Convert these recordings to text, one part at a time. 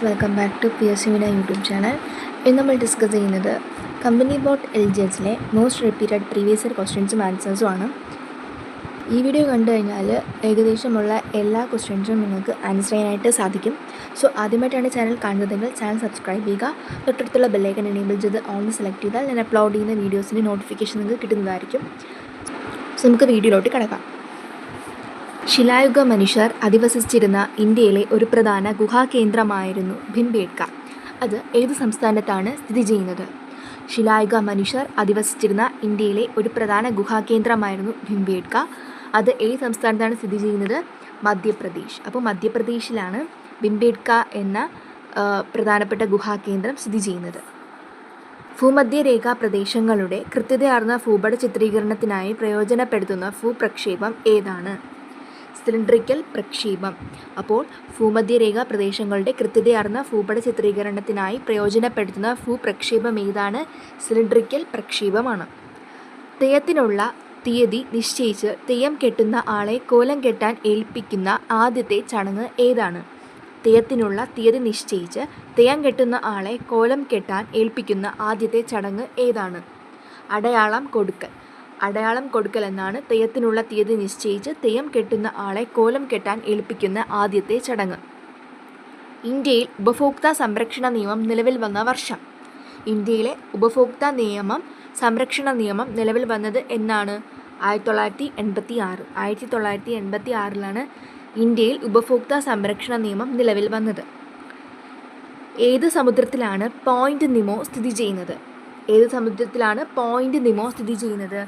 Welcome back to PSC Meena YouTube channel. ഇന്ന് നമ്മൾ discuss ചെയ്യുന്നത് കമ്പനി ബോർഡ് LGSലെ മോസ്റ്റ് റിപ്പീറ്റഡ് പ്രീവിയസ് ഇയർ ക്വസ്റ്റ്യൻസും ആൻസേഴ്സും ആണ്. ഈ വീഡിയോ കണ്ടു കഴിഞ്ഞാൽ ഏകദേശമുള്ള എല്ലാ ക്വസ്റ്റ്യൻസും നിങ്ങൾക്ക് ആൻസർ ചെയ്യാനായിട്ട് സാധിക്കും. സോ ആദ്യമായിട്ടാണ് ചാനൽ കാണുന്നതെങ്കിൽ ചാനൽ സബ്സ്ക്രൈബ് ചെയ്യുക. തൊട്ടടുത്തുള്ള ബെല്ലൈക്കൺ എനേബിൾ ചെയ്ത് ഓൺ സെലക്ട് ചെയ്താൽ ഞാൻ അപ്ലോഡ് ചെയ്യുന്ന വീഡിയോസിൻ്റെ നോട്ടിഫിക്കേഷൻ നിങ്ങൾക്ക് കിട്ടുന്നതായിരിക്കും. സോ നമുക്ക് വീഡിയോയിലോട്ട് കിടക്കാം. ശിലായുഗ മനുഷ്യർ അധിവസിച്ചിരുന്ന ഇന്ത്യയിലെ ഒരു പ്രധാന ഗുഹാകേന്ദ്രമായിരുന്നു ഭിംബേട്ക. അത് ഏത് സംസ്ഥാനത്താണ് സ്ഥിതി ചെയ്യുന്നത്? ശിലായുഗ മനുഷ്യർ അധിവസിച്ചിരുന്ന ഇന്ത്യയിലെ ഒരു പ്രധാന ഗുഹാകേന്ദ്രമായിരുന്നു ഭിംബേട്ക. അത് ഏത് സംസ്ഥാനത്താണ് സ്ഥിതി ചെയ്യുന്നത്? മധ്യപ്രദേശ്. അപ്പോൾ മധ്യപ്രദേശിലാണ് ഭിംബേട്ക എന്ന പ്രധാനപ്പെട്ട ഗുഹാകേന്ദ്രം സ്ഥിതി ചെയ്യുന്നത്. ഭൂമധ്യരേഖാ പ്രദേശങ്ങളുടെ കൃത്യതയാർന്ന ഭൂപട ചിത്രീകരണത്തിനായി പ്രയോജനപ്പെടുത്തുന്ന ഭൂപ്രക്ഷേപം ഏതാണ്? സിലിണ്ടറിക്കൽ പ്രക്ഷേപം. അപ്പോൾ ഭൂമധ്യരേഖാ പ്രദേശങ്ങളുടെ കൃത്യതയാർന്ന ഭൂപട ചിത്രീകരണത്തിനായി പ്രയോജനപ്പെടുത്തുന്ന ഭൂപ്രക്ഷേപം ഏതാണ്? സിലിണ്ടറിക്കൽ പ്രക്ഷേപമാണ്. തെയ്യത്തിനുള്ള തീയതി നിശ്ചയിച്ച് തെയ്യം കെട്ടുന്ന ആളെ കോലം കെട്ടാൻ ഏൽപ്പിക്കുന്ന ആദ്യത്തെ ചടങ്ങ് ഏതാണ്? തെയ്യത്തിനുള്ള തീയതി നിശ്ചയിച്ച് തെയ്യം കെട്ടുന്ന ആളെ കോലം കെട്ടാൻ ഏൽപ്പിക്കുന്ന ആദ്യത്തെ ചടങ്ങ് ഏതാണ്? അടയാളം കൊടുക്കൽ. അടയാളം കൊടുക്കൽ എന്നാണ് തെയ്യത്തിനുള്ള തീയതി നിശ്ചയിച്ച് തെയ്യം കെട്ടുന്ന ആളെ കോലം കെട്ടാൻ ഏൽപ്പിക്കുന്ന ആദ്യത്തെ ചടങ്ങ്. ഇന്ത്യയിൽ ഉപഭോക്തൃ സംരക്ഷണ നിയമം നിലവിൽ വന്ന വർഷം? ഇന്ത്യയിലെ ഉപഭോക്തൃ സംരക്ഷണ നിയമം നിലവിൽ വന്നത് എന്നാണ്? 1986. 1986 ഇന്ത്യയിൽ ഉപഭോക്തൃ സംരക്ഷണ നിയമം നിലവിൽ വന്നത്. ഏത് സമുദ്രത്തിലാണ് പോയിന്റ് നിമോ സ്ഥിതി ചെയ്യുന്നത്? ഏത് സമുദ്രത്തിലാണ് പോയിന്റ് നിമോ സ്ഥിതി ചെയ്യുന്നത്?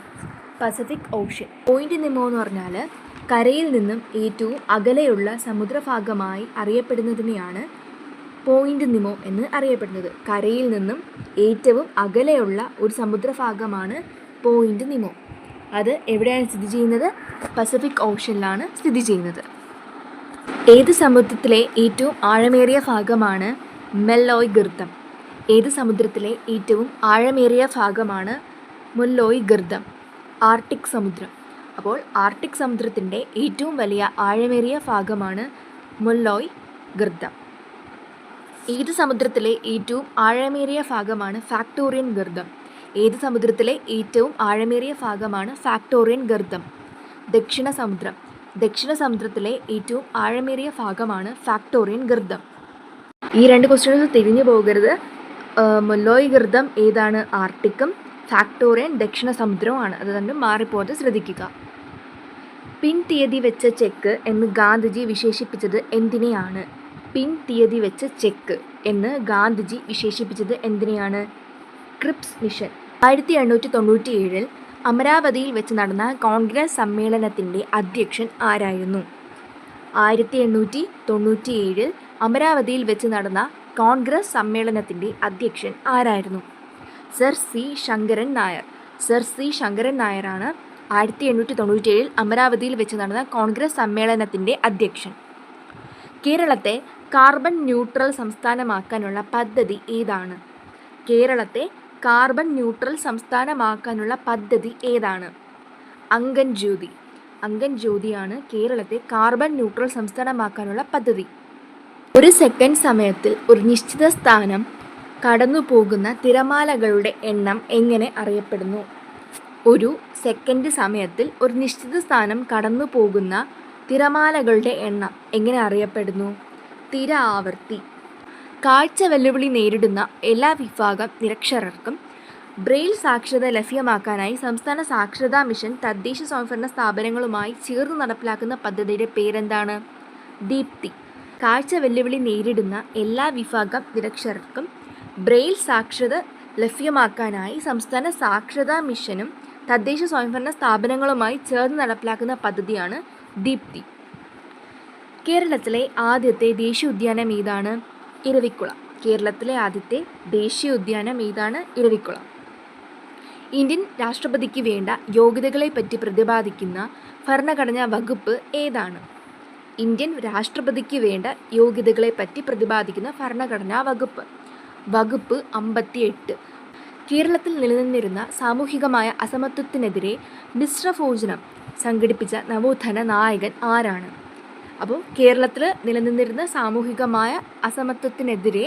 Pacific ocean. പോയിന്റ് നിമോ എന്ന് പറഞ്ഞാൽ കരയിൽ നിന്നും ഏറ്റവും അകലെയുള്ള സമുദ്രഭാഗമായി അറിയപ്പെടുന്നതിനെയാണ് പോയിന്റ് നിമോ എന്ന് അറിയപ്പെടുന്നത്. കരയിൽ നിന്നും ഏറ്റവും അകലെയുള്ള ഒരു സമുദ്രഭാഗമാണ് പോയിന്റ് നിമോ. അത് എവിടെയാണ് സ്ഥിതി ചെയ്യുന്നത്? പസഫിക് ഓഷ്യനിലാണ് സ്ഥിതി ചെയ്യുന്നത്. ഏത് സമുദ്രത്തിലെ ഏറ്റവും ആഴമേറിയ ഭാഗമാണ് മെല്ലോയ് ഗർത്തം? ഏത് സമുദ്രത്തിലെ ഏറ്റവും ആഴമേറിയ ഭാഗമാണ് മുല്ലോയ് ഗർത്തം? ആർട്ടിക് സമുദ്രം. അപ്പോൾ ആർട്ടിക് സമുദ്രത്തിൻ്റെ ഏറ്റവും വലിയ ആഴമേറിയ ഭാഗമാണ് മുല്ലോയ് ഗർത്തം. ഏത് സമുദ്രത്തിലെ ഏറ്റവും ആഴമേറിയ ഭാഗമാണ് ഫാക്ടോറിയൻ ഗർത്തം? ഏത് സമുദ്രത്തിലെ ഏറ്റവും ആഴമേറിയ ഭാഗമാണ് ഫാക്ടോറിയൻ ഗർത്തം? ദക്ഷിണ സമുദ്രം. ദക്ഷിണ സമുദ്രത്തിലെ ഏറ്റവും ആഴമേറിയ ഭാഗമാണ് ഫാക്ടോറിയൻ ഗർത്തം. ഈ രണ്ട് ക്വസ്റ്റ്യൻസ് തിരിഞ്ഞു പോകരുത്. മുല്ലോയ് ഗർത്തം ഏതാണ്? ആർട്ടിക്കും. ഫാക്ടോറിയൻ ദക്ഷിണ സമുദ്രവുമാണ്. അത് രണ്ടും മാറിപ്പോകാതെ ശ്രദ്ധിക്കുക. പിൻ തീയതി വെച്ച ചെക്ക് എന്ന് ഗാന്ധിജി വിശേഷിപ്പിച്ചത് എന്തിനെയാണ്? പിൻ തീയതി വെച്ച ചെക്ക് എന്ന് ഗാന്ധിജി വിശേഷിപ്പിച്ചത് എന്തിനെയാണ്? Cripps mission. 1897 അമരാവതിയിൽ വെച്ച് നടന്ന കോൺഗ്രസ് സമ്മേളനത്തിൻ്റെ അധ്യക്ഷൻ ആരായിരുന്നു? 1897 അമരാവതിയിൽ വെച്ച് നടന്ന കോൺഗ്രസ് സമ്മേളനത്തിൻ്റെ അധ്യക്ഷൻ ആരായിരുന്നു? Sir C Sankaran Nair. Sir C Sankaran നായരാണ് 1897 അമരാവതിയിൽ വെച്ച് നടന്ന കോൺഗ്രസ് സമ്മേളനത്തിൻ്റെ അധ്യക്ഷൻ. കേരളത്തെ കാർബൺ ന്യൂട്രൽ സംസ്ഥാനമാക്കാനുള്ള പദ്ധതി ഏതാണ്? കേരളത്തെ കാർബൺ ന്യൂട്രൽ സംസ്ഥാനമാക്കാനുള്ള പദ്ധതി ഏതാണ്? അങ്കൻ ജ്യോതി. അങ്കൻ ജ്യോതിയാണ് കേരളത്തെ കാർബൺ ന്യൂട്രൽ സംസ്ഥാനമാക്കാനുള്ള പദ്ധതി. ഒരു സെക്കൻഡ് സമയത്തിൽ ഒരു നിശ്ചിത സ്ഥാനം കടന്നു പോകുന്ന തിരമാലകളുടെ എണ്ണം എങ്ങനെ അറിയപ്പെടുന്നു? ഒരു സെക്കൻഡ് സമയത്തിൽ ഒരു നിശ്ചിത സ്ഥാനം കടന്നു പോകുന്ന തിരമാലകളുടെ എണ്ണം എങ്ങനെ അറിയപ്പെടുന്നു? തിര ആവർത്തി. കാഴ്ച വെല്ലുവിളി നേരിടുന്ന എല്ലാ വിഭാഗം നിരക്ഷരർക്കും ബ്രെയിൽ സാക്ഷരത ലഭ്യമാക്കാനായി സംസ്ഥാന സാക്ഷരതാ മിഷൻ തദ്ദേശ സ്വയംഭരണ സ്ഥാപനങ്ങളുമായി ചേർന്ന് നടപ്പിലാക്കുന്ന പദ്ധതിയുടെ പേരെന്താണ്? ദീപ്തി. കാഴ്ച വെല്ലുവിളി നേരിടുന്ന എല്ലാ വിഭാഗം നിരക്ഷരർക്കും ബ്രെയിൽ സാക്ഷരത ലഭ്യമാക്കാനായി സംസ്ഥാന സാക്ഷരതാ മിഷനും തദ്ദേശ സ്വയംഭരണ സ്ഥാപനങ്ങളുമായി ചേർന്ന് നടപ്പിലാക്കുന്ന പദ്ധതിയാണ് ദീപ്തി. കേരളത്തിലെ ആദ്യത്തെ ദേശീയോദ്യാനം ഏതാണ്? ഇരവിക്കുളം. കേരളത്തിലെ ആദ്യത്തെ ദേശീയോദ്യാനം ഏതാണ്? ഇരവിക്കുളം. ഇന്ത്യൻ രാഷ്ട്രപതിക്ക് വേണ്ട യോഗ്യതകളെപ്പറ്റി പ്രതിപാദിക്കുന്ന ഭരണഘടനാ വകുപ്പ് ഏതാണ്? ഇന്ത്യൻ രാഷ്ട്രപതിക്ക് വേണ്ട യോഗ്യതകളെപ്പറ്റി പ്രതിപാദിക്കുന്ന ഭരണഘടനാ വകുപ്പ് 58. കേരളത്തിൽ നിലനിന്നിരുന്ന സാമൂഹികമായ അസമത്വത്തിനെതിരെ മിശ്രഭോജനം സംഘടിപ്പിച്ച നവോത്ഥാന നായകൻ ആരാണ്? അപ്പോൾ കേരളത്തിൽ നിലനിന്നിരുന്ന സാമൂഹികമായ അസമത്വത്തിനെതിരെ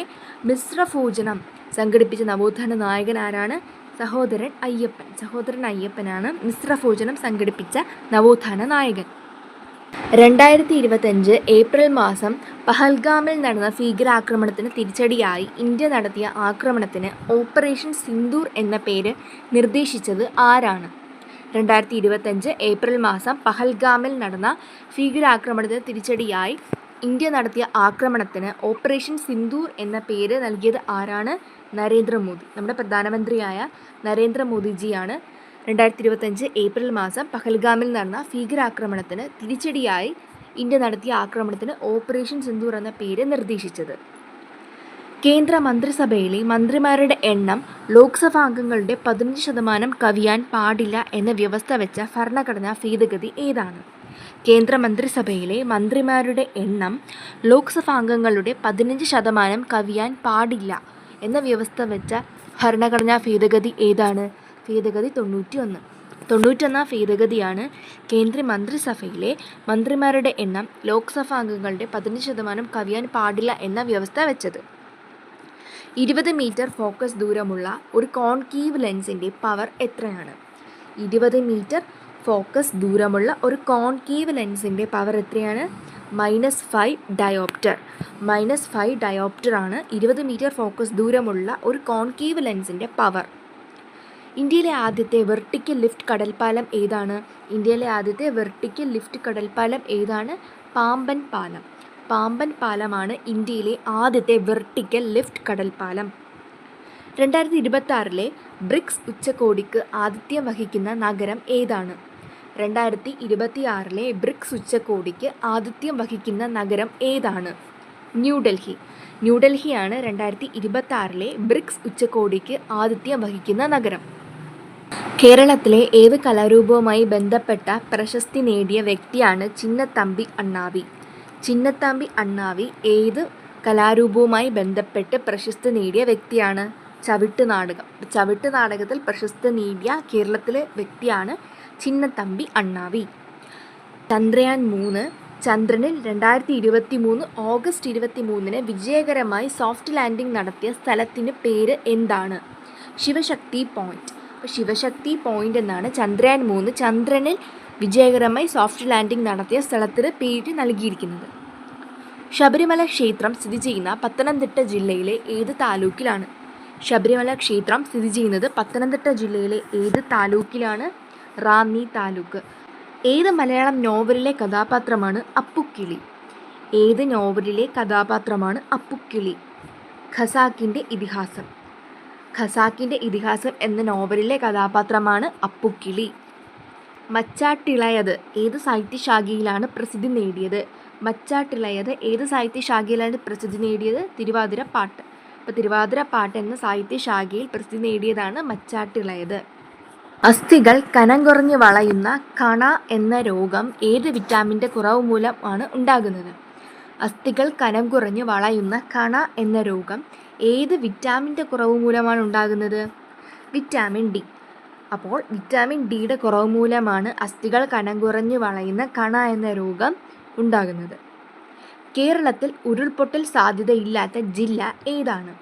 മിശ്രഭോജനം സംഘടിപ്പിച്ച നവോത്ഥാന നായകൻ ആരാണ്? സഹോദരൻ അയ്യപ്പനാണ് മിശ്രഭോജനം സംഘടിപ്പിച്ച നവോത്ഥാന നായകൻ. 2025 ഏപ്രിൽ മാസം പഹൽഗാമിൽ നടന്ന ഭീകരാക്രമണത്തിന് തിരിച്ചടിയായി ഇന്ത്യ നടത്തിയ ആക്രമണത്തിന് ഓപ്പറേഷൻ സിന്ദൂർ എന്ന പേര് നിർദ്ദേശിച്ചത് ആരാണ്? 2025 ഏപ്രിൽ മാസം പഹൽഗാമിൽ നടന്ന ഭീകരാക്രമണത്തിന് തിരിച്ചടിയായി ഇന്ത്യ നടത്തിയ ആക്രമണത്തിന് ഓപ്പറേഷൻ സിന്ദൂർ എന്ന പേര് നൽകിയത് ആരാണ്? നരേന്ദ്രമോദി. നമ്മുടെ പ്രധാനമന്ത്രിയായ നരേന്ദ്രമോദിജിയാണ് 2025 ഏപ്രിൽ മാസം പഹൽഗാമിൽ നടന്ന ഭീകരാക്രമണത്തിന് തിരിച്ചടിയായി ഇന്ത്യ നടത്തിയ ആക്രമണത്തിന് ഓപ്പറേഷൻ സിന്ദൂർ എന്ന പേര് നിർദ്ദേശിച്ചത്. കേന്ദ്ര മന്ത്രിസഭയിലെ മന്ത്രിമാരുടെ എണ്ണം ലോക്സഭാംഗങ്ങളുടെ 15% കവിയാൻ പാടില്ല എന്ന വ്യവസ്ഥ വെച്ച ഭരണഘടനാ ഭേദഗതി ഏതാണ്? കേന്ദ്ര മന്ത്രിസഭയിലെ മന്ത്രിമാരുടെ എണ്ണം ലോക്സഭാംഗങ്ങളുടെ 15% കവിയാൻ പാടില്ല എന്ന വ്യവസ്ഥ വെച്ച ഭരണഘടനാ ഭേദഗതി ഏതാണ്? ഭേദഗതി 91 ഭേദഗതിയാണ് കേന്ദ്ര മന്ത്രിസഭയിലെ മന്ത്രിമാരുടെ എണ്ണം ലോക്സഭാംഗങ്ങളുടെ 15% കവിയാൻ പാടില്ല എന്ന വ്യവസ്ഥ വെച്ചത്. 20 മീറ്റർ ഫോക്കസ് ദൂരമുള്ള ഒരു കോൺകേവ് ലെൻസിൻ്റെ പവർ എത്രയാണ്? 20 മീറ്റർ ഫോക്കസ് ദൂരമുള്ള ഒരു കോൺകേവ് ലെൻസിൻ്റെ പവർ എത്രയാണ്? -5 ഡയോപ്റ്റർ ആണ് 20 മീറ്റർ ഫോക്കസ് ദൂരമുള്ള ഒരു കോൺകേവ് ലെൻസിൻ്റെ പവർ. ഇന്ത്യയിലെ ആദ്യത്തെ വെർട്ടിക്കൽ ലിഫ്റ്റ് കടൽപ്പാലം ഏതാണ്? ഇന്ത്യയിലെ ആദ്യത്തെ വെർട്ടിക്കൽ ലിഫ്റ്റ് കടൽപ്പാലം ഏതാണ്? പാമ്പൻ പാലമാണ് ഇന്ത്യയിലെ ആദ്യത്തെ വെർട്ടിക്കൽ ലിഫ്റ്റ് കടൽപ്പാലം. 2026 ബ്രിക്സ് ഉച്ചകോടിക്ക് ആതിഥ്യം വഹിക്കുന്ന നഗരം ഏതാണ്? 2026 ബ്രിക്സ് ഉച്ചകോടിക്ക് ആതിഥ്യം വഹിക്കുന്ന നഗരം ഏതാണ്? ന്യൂഡൽഹിയാണ് 2026 ബ്രിക്സ് ഉച്ചകോടിക്ക് ആതിഥ്യം വഹിക്കുന്ന നഗരം. കേരളത്തിലെ ഏത് കലാരൂപവുമായി ബന്ധപ്പെട്ട പ്രശസ്തി നേടിയ വ്യക്തിയാണ് ചിന്നത്തമ്പി അണ്ണാവി ഏത് കലാരൂപവുമായി ബന്ധപ്പെട്ട് പ്രശസ്തി നേടിയ വ്യക്തിയാണ്? ചവിട്ട് നാടകത്തിൽ പ്രശസ്തി നേടിയ കേരളത്തിലെ വ്യക്തിയാണ് ചിന്നത്തമ്പി അണ്ണാവി. ചന്ദ്രയാൻ 3 ചന്ദ്രനിൽ 2023 ഓഗസ്റ്റ് 23 വിജയകരമായി സോഫ്റ്റ് ലാൻഡിംഗ് നടത്തിയ സ്ഥലത്തിന് പേര് എന്താണ്? ശിവശക്തി പോയിന്റ്. അപ്പോൾ ശിവശക്തി പോയിന്റ് എന്നാണ് ചന്ദ്രയാൻ 3 ചന്ദ്രനിൽ വിജയകരമായി സോഫ്റ്റ് ലാൻഡിംഗ് നടത്തിയ സ്ഥലത്തിന് പേര് നൽകിയിരിക്കുന്നത്. ശബരിമല ക്ഷേത്രം സ്ഥിതി ചെയ്യുന്ന പത്തനംതിട്ട ജില്ലയിലെ ഏത് താലൂക്കിലാണ്? ശബരിമല ക്ഷേത്രം സ്ഥിതി ചെയ്യുന്നത് പത്തനംതിട്ട ജില്ലയിലെ ഏത് താലൂക്കിലാണ്? റാന്നി താലൂക്ക്. ഏത് മലയാളം നോവലിലെ കഥാപാത്രമാണ് അപ്പുക്കിളി? ഏത് നോവലിലെ കഥാപാത്രമാണ് അപ്പുക്കിളി? ഖസാക്കിൻ്റെ ഇതിഹാസം എന്ന നോവലിലെ കഥാപാത്രമാണ് അപ്പുക്കിളി. മച്ചാട്ടിളയത് ഏത് സാഹിത്യശാഖയിലാണ് പ്രസിദ്ധി നേടിയത്? തിരുവാതിരപ്പാട്ട്. അപ്പോൾ തിരുവാതിരപ്പാട്ട് എന്ന സാഹിത്യശാഖയിൽ പ്രസിദ്ധി നേടിയതാണ് മച്ചാട്ടിളയത്. അസ്ഥികൾ കനം കുറഞ്ഞ് വളയുന്ന കണ എന്ന രോഗം ഏത് വിറ്റാമിൻ്റെ കുറവ് മൂലമാണ് ഉണ്ടാകുന്നത്? അസ്ഥികൾ കനം കുറഞ്ഞ് വളയുന്ന കണ എന്ന രോഗം ഏത് വിറ്റാമിൻ്റെ കുറവ് മൂലമാണ് ഉണ്ടാകുന്നത്? Vitamin D. അപ്പോൾ വിറ്റാമിൻ ഡിയുടെ കുറവ് മൂലമാണ് അസ്ഥികൾ കനം കുറഞ്ഞ് വളയുന്ന കണ എന്ന രോഗം ഉണ്ടാകുന്നത്. കേരളത്തിൽ ഉരുൾപൊട്ടൽ സാധ്യതയില്ലാത്ത ജില്ല ഏതാണ്?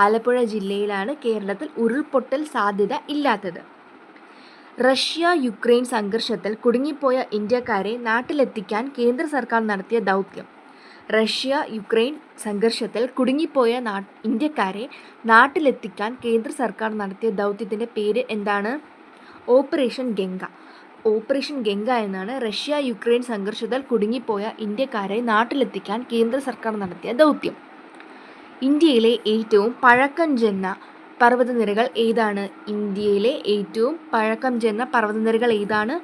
ആലപ്പുഴ ജില്ലയിലാണ് കേരളത്തിൽ ഉരുൾപൊട്ടൽ സാധ്യത ഇല്ലാത്തത്. റഷ്യ യുക്രൈൻ സംഘർഷത്തിൽ കുടുങ്ങിപ്പോയ ഇന്ത്യക്കാരെ നാട്ടിലെത്തിക്കാൻ കേന്ദ്ര സർക്കാർ നടത്തിയ ദൗത്യം. ഇന്ത്യക്കാരെ നാട്ടിലെത്തിക്കാൻ കേന്ദ്ര സർക്കാർ നടത്തിയ ദൗത്യത്തിൻ്റെ പേര് എന്താണ്? ഓപ്പറേഷൻ ഗംഗ എന്നാണ് റഷ്യ യുക്രൈൻ സംഘർഷത്തിൽ കുടുങ്ങിപ്പോയ ഇന്ത്യക്കാരെ നാട്ടിലെത്തിക്കാൻ കേന്ദ്ര സർക്കാർ നടത്തിയ ദൗത്യം. ഇന്ത്യയിലെ ഏറ്റവും പഴക്കം ചെന്ന പർവ്വതനിരകൾ ഏതാണ്?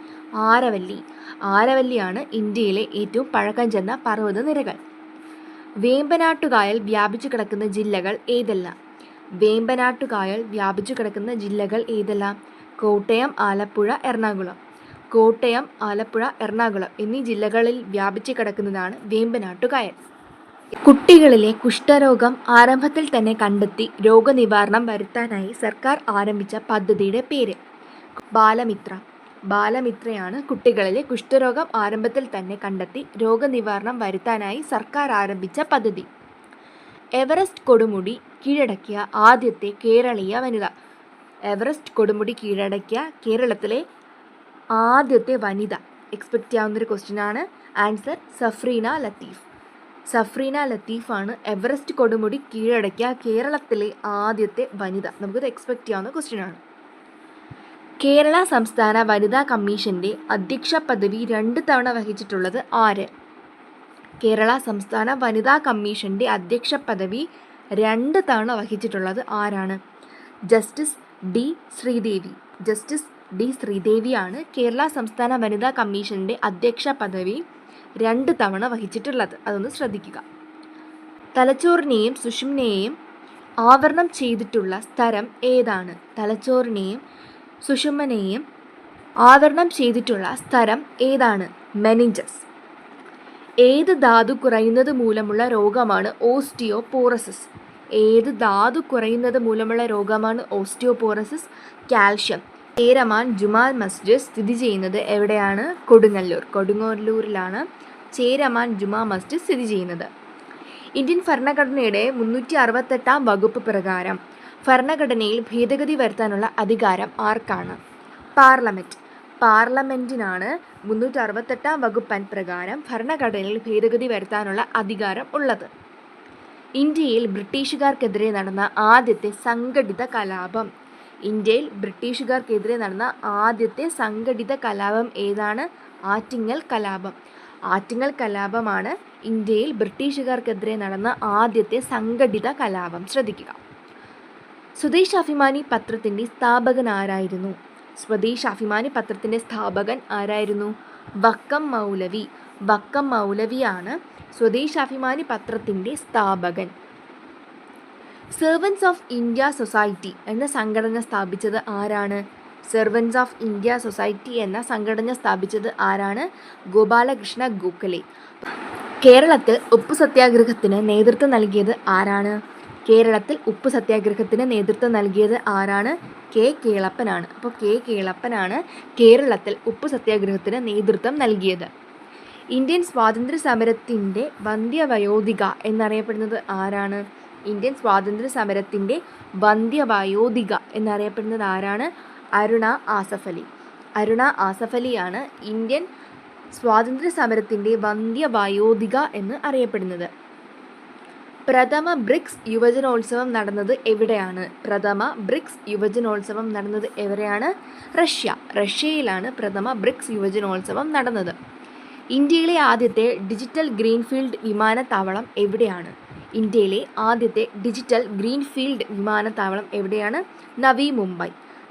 ആരവല്ലിയാണ് ഇന്ത്യയിലെ ഏറ്റവും പഴക്കം ചെന്ന പർവ്വതനിരകൾ. വേമ്പനാട്ടുകായൽ വ്യാപിച്ചു കിടക്കുന്ന ജില്ലകൾ ഏതെല്ലാം? കോട്ടയം, ആലപ്പുഴ, എറണാകുളം എന്നീ ജില്ലകളിൽ വ്യാപിച്ചു കിടക്കുന്നതാണ് വേമ്പനാട്ടുകായൽ. കുട്ടികളിലെ കുഷ്ഠരോഗം ആരംഭത്തിൽ തന്നെ കണ്ടെത്തി രോഗനിവാരണം വരുത്താനായി സർക്കാർ ആരംഭിച്ച പദ്ധതിയുടെ പേര്? ബാലമിത്ര. ബാലമിത്രയാണ് കുട്ടികളിലെ കുഷ്ഠരോഗം ആരംഭത്തിൽ തന്നെ കണ്ടെത്തി രോഗനിവാരണം വരുത്താനായി സർക്കാർ ആരംഭിച്ച പദ്ധതി. എവറസ്റ്റ് കൊടുമുടി കീഴടക്കിയ ആദ്യത്തെ കേരളീയ വനിത. എവറസ്റ്റ് കൊടുമുടി കീഴടക്കിയ കേരളത്തിലെ ആദ്യത്തെ വനിത. എക്സ്പെക്റ്റ് ചെയ്യാവുന്നൊരു ക്വസ്റ്റ്യനാണ്. ആൻസർ സഫ്രീന ലത്തീഫ്. സഫ്രീന ലത്തീഫാണ് എവറസ്റ്റ് കൊടുമുടി കീഴടക്കിയ കേരളത്തിലെ ആദ്യത്തെ വനിത. നമുക്കത് എക്സ്പെക്റ്റ് ചെയ്യാവുന്ന ക്വസ്റ്റ്യനാണ്. കേരള സംസ്ഥാന വനിതാ കമ്മീഷൻ്റെ അധ്യക്ഷ പദവി 2 തവണ വഹിച്ചിട്ടുള്ളത് ആര്? കേരള സംസ്ഥാന വനിതാ കമ്മീഷൻ്റെ അധ്യക്ഷ പദവി 2 തവണ വഹിച്ചിട്ടുള്ളത് ആരാണ്? Justice D Sreedevi. Justice D ശ്രീദേവിയാണ് കേരള സംസ്ഥാന വനിതാ കമ്മീഷൻ്റെ അധ്യക്ഷ പദവി 2 തവണ വഹിച്ചിട്ടുള്ളത്. അതൊന്ന് ശ്രദ്ധിക്കുക. തലച്ചോറിനെയും സുഷുമ്നയെയും ആവരണം ചെയ്തിട്ടുള്ള സ്ഥലം ഏതാണ്? തലച്ചോറിനെയും സുഷുമ്നയെയും ആവരണം ചെയ്തിട്ടുള്ള സ്ഥലം ഏതാണ്? മെനിഞ്ചസ്. ഏത് ധാതു കുറയുന്നത് മൂലമുള്ള രോഗമാണ് ഓസ്റ്റിയോപോറോസിസ്? ഏത് ധാതു കുറയുന്നത് മൂലമുള്ള രോഗമാണ് ഓസ്റ്റിയോപോറോസിസ്? കാൽഷ്യം. ചേരമാൻ ജുമാ മസ്ജിദ് സ്ഥിതി ചെയ്യുന്നത് എവിടെയാണ്? കൊടുങ്ങല്ലൂർ. കൊടുങ്ങല്ലൂരിലാണ് ചേരമാൻ ജുമാ മസ്ജിദ് സ്ഥിതി ചെയ്യുന്നത്. ഇന്ത്യൻ ഭരണഘടനയുടെ 368 വകുപ്പ് പ്രകാരം ഭരണഘടനയിൽ ഭേദഗതി വരുത്താനുള്ള അധികാരം ആർക്കാണ്? പാർലമെൻറ്റ്. പാർലമെൻറ്റിനാണ് 368 വകുപ്പ് പ്രകാരം ഭരണഘടനയിൽ ഭേദഗതി വരുത്താനുള്ള അധികാരം ഉള്ളത്. ഇന്ത്യയിൽ ബ്രിട്ടീഷുകാർക്കെതിരെ നടന്ന ആദ്യത്തെ സംഘടിത കലാപം. ഇന്ത്യയിൽ ബ്രിട്ടീഷുകാർക്കെതിരെ നടന്ന ആദ്യത്തെ സംഘടിത കലാപം ഏതാണ്? ആറ്റിങ്ങൽ കലാപം. ആറ്റിങ്ങൽ കലാപമാണ് ഇന്ത്യയിൽ ബ്രിട്ടീഷുകാർക്കെതിരെ നടന്ന ആദ്യത്തെ സംഘടിത കലാപം. ശ്രദ്ധിക്കുക. സ്വദേശാഭിമാനി പത്രത്തിൻ്റെ സ്ഥാപകൻ ആരായിരുന്നു? സ്വദേശാഭിമാനി പത്രത്തിൻ്റെ സ്ഥാപകൻ ആരായിരുന്നു? വക്കം മൗലവി. വക്കം മൗലവിയാണ് സ്വദേശാഭിമാനി പത്രത്തിൻ്റെ സ്ഥാപകൻ. സെർവൻസ് ഓഫ് ഇന്ത്യ സൊസൈറ്റി എന്ന സംഘടന സ്ഥാപിച്ചത് ആരാണ്? സെർവൻസ് ഓഫ് ഇന്ത്യ സൊസൈറ്റി എന്ന സംഘടന സ്ഥാപിച്ചത് ആരാണ്? ഗോപാലകൃഷ്ണ ഗോഖലെ. കേരളത്തിൽ ഉപ്പു സത്യാഗ്രഹത്തിന് നേതൃത്വം നൽകിയത് ആരാണ്? കേരളത്തിൽ ഉപ്പു സത്യാഗ്രഹത്തിന് നേതൃത്വം നൽകിയത് ആരാണ്? കെ കേളപ്പനാണ്. അപ്പോൾ കെ കേളപ്പനാണ് കേരളത്തിൽ ഉപ്പു സത്യാഗ്രഹത്തിന് നേതൃത്വം നൽകിയത്. ഇന്ത്യൻ സ്വാതന്ത്ര്യ സമരത്തിൻ്റെ വന്ധ്യവയോധിക എന്നറിയപ്പെടുന്നത് ആരാണ്? ഇന്ത്യൻ സ്വാതന്ത്ര്യ സമരത്തിൻ്റെ വന്ധ്യവയോധിക എന്നറിയപ്പെടുന്നത് ആരാണ്? അരുണ ആസഫ് അലി. അരുണ ആസഫ് അലിയാണ് ഇന്ത്യൻ സ്വാതന്ത്ര്യ സമരത്തിൻ്റെ വന്ധ്യവയോധിക എന്ന് അറിയപ്പെടുന്നത്. പ്രഥമ ബ്രിക്സ് യുവജനോത്സവം നടന്നത് എവിടെയാണ്? പ്രഥമ ബ്രിക്സ് യുവജനോത്സവം നടന്നത് എവിടെയാണ്? റഷ്യ. റഷ്യയിലാണ് പ്രഥമ ബ്രിക്സ് യുവജനോത്സവം നടന്നത്. ഇന്ത്യയിലെ ആദ്യത്തെ ഡിജിറ്റൽ ഗ്രീൻഫീൽഡ് വിമാനത്താവളം എവിടെയാണ്? ഇന്ത്യയിലെ ആദ്യത്തെ ഡിജിറ്റൽ ഗ്രീൻഫീൽഡ് വിമാനത്താവളം എവിടെയാണ്? നവി മുംബൈ.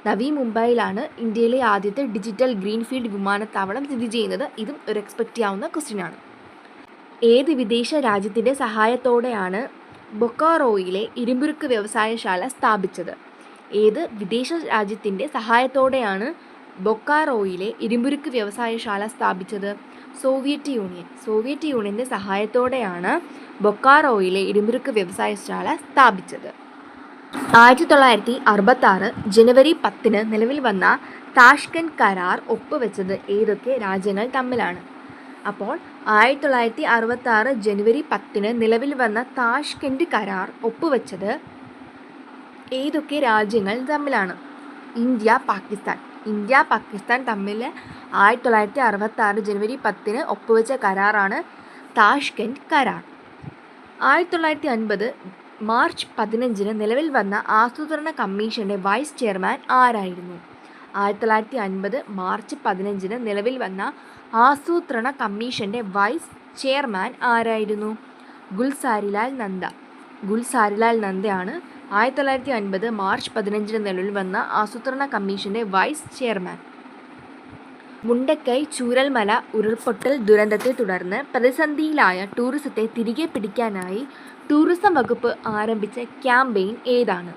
നവി മുംബൈയിലാണ് ഇന്ത്യയിലെ ആദ്യത്തെ ഡിജിറ്റൽ ഗ്രീൻഫീൽഡ് വിമാനത്താവളം സ്ഥിതി ചെയ്യുന്നത്. ഇതും ഒരു എക്സ്പെക്റ്റ് ചെയ്യാവുന്ന ക്വസ്റ്റ്യനാണ്. ഏത് വിദേശ രാജ്യത്തിൻ്റെ സഹായത്തോടെയാണ് ബൊക്കാറോയിലെ ഇരുമ്പുരുക്ക് വ്യവസായശാല സ്ഥാപിച്ചത്? ഏത് വിദേശ രാജ്യത്തിൻ്റെ സഹായത്തോടെയാണ് ബൊക്കാറോയിലെ ഇരുമ്പുരുക്ക് വ്യവസായശാല സ്ഥാപിച്ചത്? Soviet union. സോവിയറ്റ് യൂണിയൻ്റെ സഹായത്തോടെയാണ് ബൊക്കാറോയിലെ ഇരുമ്പുരുക്ക് വ്യവസായശാല സ്ഥാപിച്ചത്. 1966 ജനുവരി 10 നിലവിൽ വന്ന താഷ്കെൻറ്റ് കരാർ ഒപ്പുവെച്ചത് ഏതൊക്കെ രാജ്യങ്ങൾ തമ്മിലാണ്? അപ്പോൾ 1966 ജനുവരി 10 നിലവിൽ വന്ന താഷ്കെൻറ്റ് കരാർ ഒപ്പുവെച്ചത് ഏതൊക്കെ രാജ്യങ്ങൾ തമ്മിലാണ്? ഇന്ത്യ പാകിസ്ഥാൻ. ഇന്ത്യ പാകിസ്ഥാൻ തമ്മിൽ 1966 ജനുവരി 10 ഒപ്പുവെച്ച കരാറാണ് താഷ്കെൻറ്റ് കരാർ. 1950 മാർച്ച് 15 നിലവിൽ വന്ന ആസൂത്രണ കമ്മീഷൻ്റെ വൈസ് ചെയർമാൻ ആരായിരുന്നു? 1950 മാർച്ച് 15 നിലവിൽ വന്ന ആസൂത്രണ കമ്മീഷൻ്റെ വൈസ് ചെയർമാൻ ആരായിരുന്നു? ഗുൽസാരിലാൽ നന്ദ. ഗുൽസാരിലാൽ നന്ദയാണ് 1950 മാർച്ച് 15 നിലവിൽ വന്ന ആസൂത്രണ കമ്മീഷൻ്റെ വൈസ് ചെയർമാൻ. മുണ്ടക്കൈ ചൂരൽമല ഉരുൾപൊട്ടൽ ദുരന്തത്തെ തുടർന്ന് പ്രതിസന്ധിയിലായ ടൂറിസത്തെ തിരികെ പിടിക്കാനായി ടൂറിസം വകുപ്പ് ആരംഭിച്ച ക്യാമ്പയിൻ ഏതാണ്?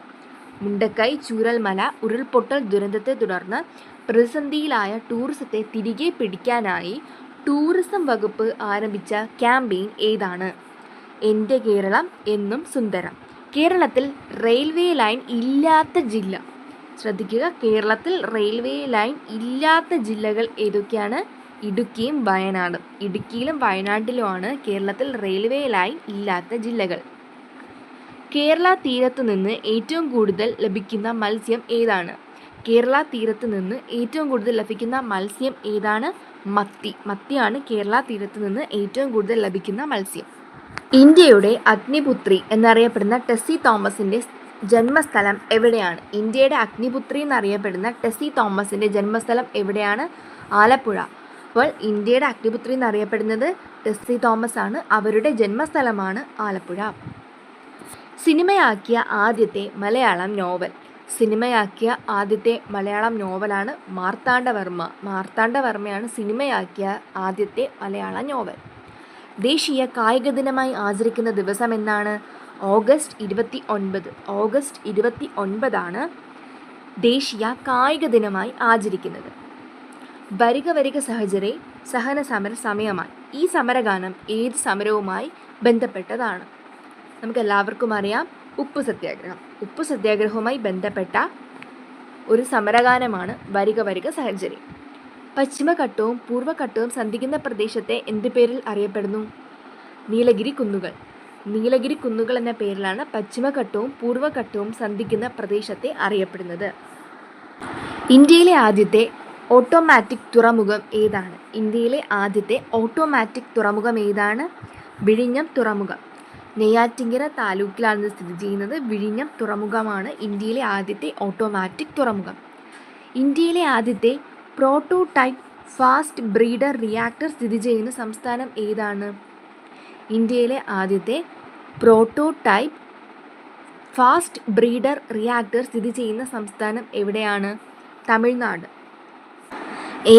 മുണ്ടക്കൈ ചൂരൽമല ഉരുൾപൊട്ടൽ ദുരന്തത്തെ തുടർന്ന് പ്രതിസന്ധിയിലായ ടൂറിസത്തെ തിരികെ പിടിക്കാനായി ടൂറിസം വകുപ്പ് ആരംഭിച്ച ക്യാമ്പയിൻ ഏതാണ്? എൻ്റെ കേരളം എന്നും സുന്ദരം. കേരളത്തിൽ റെയിൽവേ ലൈൻ ഇല്ലാത്ത ജില്ല. ശ്രദ്ധിക്കുക, കേരളത്തിൽ റെയിൽവേ ലൈൻ ഇല്ലാത്ത ജില്ലകൾ ഏതൊക്കെയാണ്? ഇടുക്കിയും വയനാടും. ഇടുക്കിയിലും വയനാട്ടിലുമാണ് കേരളത്തിൽ റെയിൽവേ ലൈൻ ഇല്ലാത്ത ജില്ലകൾ. കേരള തീരത്ത് നിന്ന് ഏറ്റവും കൂടുതൽ ലഭിക്കുന്ന മത്സ്യം ഏതാണ്? കേരള തീരത്ത് നിന്ന് ഏറ്റവും കൂടുതൽ ലഭിക്കുന്ന മത്സ്യം ഏതാണ്? മത്തി. മത്തിയാണ് കേരള തീരത്ത് നിന്ന് ഏറ്റവും കൂടുതൽ ലഭിക്കുന്ന മത്സ്യം. ഇന്ത്യയുടെ അഗ്നിപുത്രി എന്നറിയപ്പെടുന്ന ടെസ്സി തോമസിൻ്റെ ജന്മസ്ഥലം എവിടെയാണ്? ഇന്ത്യയുടെ അഗ്നിപുത്രി എന്നറിയപ്പെടുന്ന ടെസ്സി തോമസിൻ്റെ ജന്മസ്ഥലം എവിടെയാണ്? ആലപ്പുഴ. അപ്പോൾ ഇന്ത്യയുടെ അഗ്നിപുത്രി എന്നറിയപ്പെടുന്നത് ടെസ്സി തോമസ് ആണ്. അവരുടെ ജന്മസ്ഥലമാണ് ആലപ്പുഴ. സിനിമയാക്കിയ ആദ്യത്തെ മലയാളം നോവൽ. സിനിമയാക്കിയ ആദ്യത്തെ മലയാളം നോവലാണ് മാർത്താണ്ഡവർമ്മ. മാർത്താണ്ഡവർമ്മയാണ് സിനിമയാക്കിയ ആദ്യത്തെ മലയാള നോവൽ. ദേശീയ കായിക ദിനമായി ആചരിക്കുന്ന ദിവസം എന്നാണ്? ഓഗസ്റ്റ് 29. ഓഗസ്റ്റ് 29 ദേശീയ കായിക ദിനമായി ആചരിക്കുന്നത്. വരിക വരിക സഹചരെ സഹന സമര സമയമായി. ഈ സമരഗാനം ഏത് സമരവുമായി ബന്ധപ്പെട്ടതാണ്? നമുക്കെല്ലാവർക്കും അറിയാം, ഉപ്പു സത്യാഗ്രഹം. ഉപ്പു സത്യാഗ്രഹവുമായി ബന്ധപ്പെട്ട ഒരു സമരഗാനമാണ് വരിക വരിക സഹചരെ. പശ്ചിമഘട്ടവും പൂർവ്വഘട്ടവും സന്ധിക്കുന്ന പ്രദേശത്തെ എന്ത് പേരിൽ അറിയപ്പെടുന്നു? നീലഗിരി കുന്നുകൾ. നീലഗിരി കുന്നുകൾ എന്ന പേരിലാണ് പശ്ചിമഘട്ടവും പൂർവ്വഘട്ടവും സന്ധിക്കുന്ന പ്രദേശത്തെ അറിയപ്പെടുന്നത്. ഇന്ത്യയിലെ ആദ്യത്തെ ഓട്ടോമാറ്റിക് തുറമുഖം ഏതാണ്? ഇന്ത്യയിലെ ആദ്യത്തെ ഓട്ടോമാറ്റിക് തുറമുഖം ഏതാണ്? വിഴിഞ്ഞം തുറമുഖം. നെയ്യാറ്റിൻകര താലൂക്കിലാണ് സ്ഥിതി ചെയ്യുന്നത്. വിഴിഞ്ഞം തുറമുഖമാണ് ഇന്ത്യയിലെ ആദ്യത്തെ ഓട്ടോമാറ്റിക് തുറമുഖം. ഇന്ത്യയിലെ ആദ്യത്തെ പ്രോട്ടോടൈപ്പ് ഫാസ്റ്റ് ബ്രീഡർ റിയാക്ടർ സ്ഥിതി ചെയ്യുന്ന സംസ്ഥാനം ഏതാണ്? ഇന്ത്യയിലെ ആദ്യത്തെ പ്രോട്ടോടൈപ്പ് ഫാസ്റ്റ് ബ്രീഡർ റിയാക്ടർ സ്ഥിതി ചെയ്യുന്ന സംസ്ഥാനം എവിടെയാണ്? തമിഴ്നാട്.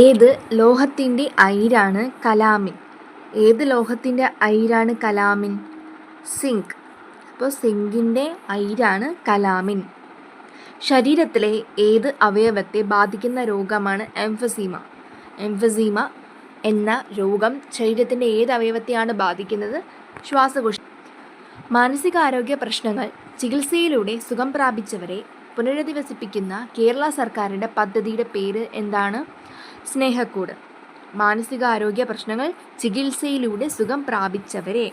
ഏത് ലോഹത്തിൻ്റെ അയിരാണ് കലാമിൻ? ഏത് ലോഹത്തിൻ്റെ അയിരാണ് കലാമിൻ? സിങ്ക്. അപ്പോൾ സിങ്കിൻ്റെ അയിരാണ് കലാമിൻ. ശരീരത്തിലെ ഏത് അവയവത്തെ ബാധിക്കുന്ന രോഗമാണ് എംഫസീമ? എംഫസീമ എന്ന രോഗം ശരീരത്തിൻ്റെ ഏത് അവയവത്തെയാണ് ബാധിക്കുന്നത്? ശ്വാസകോശ. മാനസികാരോഗ്യ പ്രശ്നങ്ങൾ ചികിത്സയിലൂടെ സുഖം പ്രാപിച്ചവരെ പുനരധിവസിപ്പിക്കുന്ന കേരള സർക്കാരിൻ്റെ പദ്ധതിയുടെ പേര് എന്താണ്? സ്നേഹക്കൂട്. മാനസികാരോഗ്യ പ്രശ്നങ്ങൾ ചികിത്സയിലൂടെ സുഖം പ്രാപിച്ചവരെ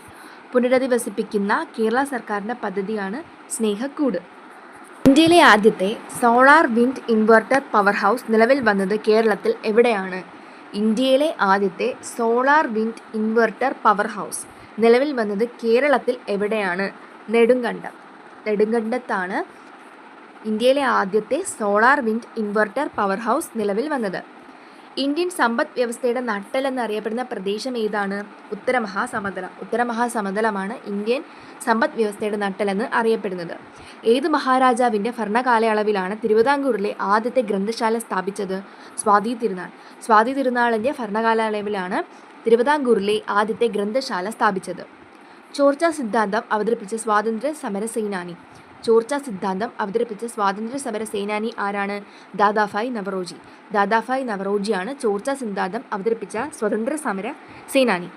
പുനരധിവസിപ്പിക്കുന്ന കേരള സർക്കാരിൻ്റെ പദ്ധതിയാണ് സ്നേഹക്കൂട്. ഇന്ത്യയിലെ ആദ്യത്തെ solar wind inverter power house നിലവിൽ വന്നത് കേരളത്തിൽ എവിടെയാണ്? ഇന്ത്യയിലെ ആദ്യത്തെ solar wind inverter power house നിലവിൽ വന്നത് കേരളത്തിൽ എവിടെയാണ്? നെടുങ്കണ്ടം. നെടുങ്കണ്ടത്താണ് ഇന്ത്യയിലെ ആദ്യത്തെ solar wind inverter power house നിലവിൽ വന്നത്. ഇന്ത്യൻ സമ്പദ് വ്യവസ്ഥയുടെ നട്ടെൽ എന്നറിയപ്പെടുന്ന പ്രദേശം ഏതാണ്? ഉത്തരമഹാസമതലം. ഉത്തരമഹാസമതലമാണ് ഇന്ത്യൻ സമ്പദ് വ്യവസ്ഥയുടെ നട്ടെലെന്ന് അറിയപ്പെടുന്നത്. ഏത് മഹാരാജാവിൻ്റെ ഭരണകാലയളവിലാണ് തിരുവിതാംകൂറിലെ ആദ്യത്തെ ഗ്രന്ഥശാല സ്ഥാപിച്ചത്? സ്വാതി തിരുനാൾ. സ്വാതി തിരുനാളിൻ്റെ ഭരണകാലയളവിലാണ് തിരുവിതാംകൂറിലെ ആദ്യത്തെ ഗ്രന്ഥശാല സ്ഥാപിച്ചത്. ചോർച്ച സിദ്ധാന്തം അവതരിപ്പിച്ച സ്വാതന്ത്ര്യ സമര സേനാനി. ചോർച്ച സിദ്ധാന്തം അവതരിപ്പിച്ച സ്വാതന്ത്ര്യ സമര സേനാനി ആരാണ്? ദാദാഭായ് നവറോജി. ദാദാഭായ് നവറോജിയാണ് ചോർച്ച സിദ്ധാന്തം അവതരിപ്പിച്ച സ്വതന്ത്ര സമര സേനാനി.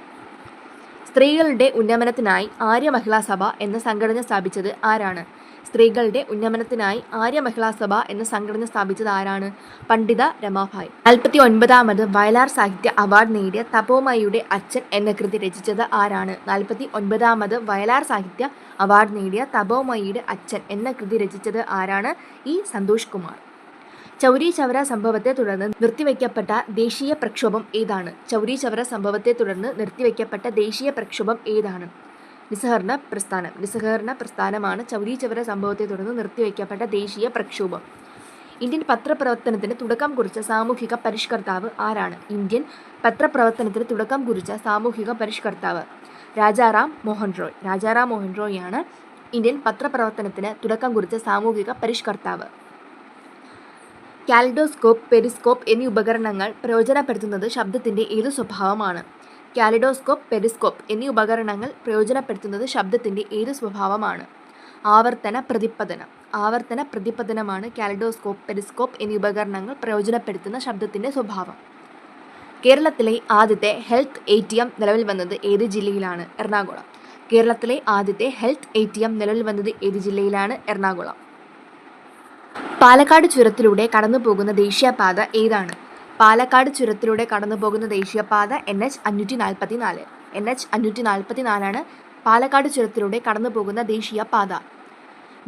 സ്ത്രീകളുടെ ഉന്നമനത്തിനായി ആര്യ മഹിളാ സഭ എന്ന സംഘടന സ്ഥാപിച്ചത് ആരാണ്? സ്ത്രീകളുടെ ഉന്നമനത്തിനായി ആര്യ മഹിളാ സഭ എന്ന സംഘടന സ്ഥാപിച്ചത് ആരാണ്? പണ്ഡിത രമാഭായ്. 49ാമത് വയലാർ സാഹിത്യ അവാർഡ് നേടിയ തപോമയിയുടെ അച്ഛൻ എന്ന കൃതി രചിച്ചത് ആരാണ്? 49ാമത് വയലാർ സാഹിത്യ അവാർഡ് നേടിയ തപോമയിയുടെ അച്ഛൻ എന്ന കൃതി രചിച്ചത് ആരാണ്? ഇ. സന്തോഷ് കുമാർ. ചൗരി ചൗര സംഭവത്തെ തുടർന്ന് നിർത്തിവെക്കപ്പെട്ട ദേശീയ പ്രക്ഷോഭം ഏതാണ്? ചൗരി ചൗര സംഭവത്തെ തുടർന്ന് നിർത്തിവെക്കപ്പെട്ട ദേശീയ പ്രക്ഷോഭം ഏതാണ്? നിസ്സഹകരണ പ്രസ്ഥാനം. നിസ്സഹകരണ പ്രസ്ഥാനമാണ് ചൗരി ചൗര സംഭവത്തെ തുടർന്ന് നിർത്തിവെക്കപ്പെട്ട ദേശീയ പ്രക്ഷോഭം. ഇന്ത്യൻ പത്രപ്രവർത്തനത്തിന് തുടക്കം കുറിച്ച സാമൂഹിക പരിഷ്കർത്താവ് ആരാണ്? ഇന്ത്യൻ പത്രപ്രവർത്തനത്തിന് തുടക്കം കുറിച്ച സാമൂഹിക പരിഷ്കർത്താവ് രാജാറാം മോഹൻ റോയ്. രാജാറാം മോഹൻ റോയാണ് ഇന്ത്യൻ പത്രപ്രവർത്തനത്തിന് തുടക്കം കുറിച്ച സാമൂഹിക പരിഷ്കർത്താവ്. കാലിഡോസ്കോപ്പ്, പെരിസ്കോപ്പ് എന്നീ ഉപകരണങ്ങൾ പ്രയോജനപ്പെടുത്തുന്നത് ശബ്ദത്തിൻ്റെ ഏതു സ്വഭാവമാണ്? കാലിഡോസ്കോപ്പ്, പെരിസ്കോപ്പ് എന്നീ ഉപകരണങ്ങൾ പ്രയോജനപ്പെടുത്തുന്നത് ശബ്ദത്തിൻ്റെ ഏതു സ്വഭാവമാണ്? ആവർത്തന പ്രതിപതനം. ആവർത്തന പ്രതിപതനമാണ് കാലിഡോസ്കോപ്പ്, പെരിസ്കോപ്പ് എന്നീ ഉപകരണങ്ങൾ പ്രയോജനപ്പെടുത്തുന്ന ശബ്ദത്തിൻ്റെ സ്വഭാവം. കേരളത്തിലെ ആദ്യത്തെ ഹെൽത്ത് ATM നിലവിൽ വന്നത് ഏത് ജില്ലയിലാണ്? എറണാകുളം. കേരളത്തിലെ ആദ്യത്തെ ഹെൽത്ത് ATM നിലവിൽ വന്നത് ഏത് ജില്ലയിലാണ്? എറണാകുളം. പാലക്കാട് ചുരത്തിലൂടെ കടന്നുപോകുന്ന ദേശീയപാത ഏതാണ്? പാലക്കാട് ചുരത്തിലൂടെ കടന്നുപോകുന്ന ദേശീയപാത NH 544. NH 544 പാലക്കാട് ചുരത്തിലൂടെ കടന്നുപോകുന്ന ദേശീയപാത.